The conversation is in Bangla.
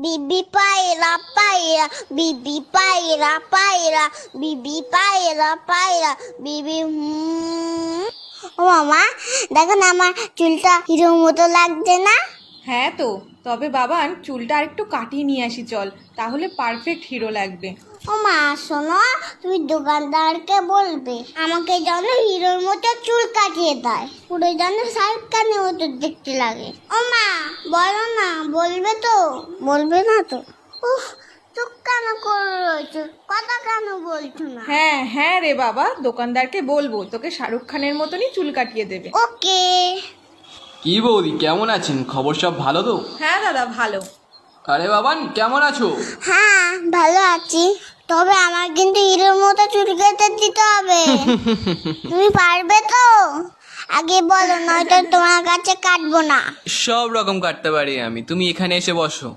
বিবি পায়রা পায়রা, বিবি পায়রা পায়রা, বিবি পায়রা পায়রা, বিবি ও মামা, দেখো না আমার চুলটা হিরোর মতো লাগছে না? হ্যাঁ তো, তবে বাবান চুলটা আরেকটু কাটিয়ে নিয়ে আসি চল, তাহলে পারফেক্ট হিরো লাগবে। ও মা শোনো, তুমি দোকানদারকে বলবে আমাকে যেন হিরোর মতো চুল কাটিয়ে দেয়, পুরো যেন শাহরুখ খানের মতো দেখতে লাগে। ও মা বলো না, বলবে তো? বলবে না তো? উফ, চুপ কেন করে রয়েছো, কথা কেন বলছো না? হ্যাঁ হ্যাঁ রে বাবা, দোকানদারকে বলবো তোকে শাহরুখ খানের মতনই চুল কাটিয়ে দেবে। ওকে। কি বৌদি, কেমন আছেন? খবর সব ভালো তো? হ্যাঁ দাদা ভালো। আরে বাবান, কেমন আছো? হ্যাঁ ভালো আছি, তবে আমার কিন্তু হিরোর মতো চুল কেটে দিতে হবে। তুমি পারবে তো? আগে বলো, নয়তো তোমার কাছে কাটবো না। সব রকম কাটতে পারি আমি, তুমি এখানে এসে বসো।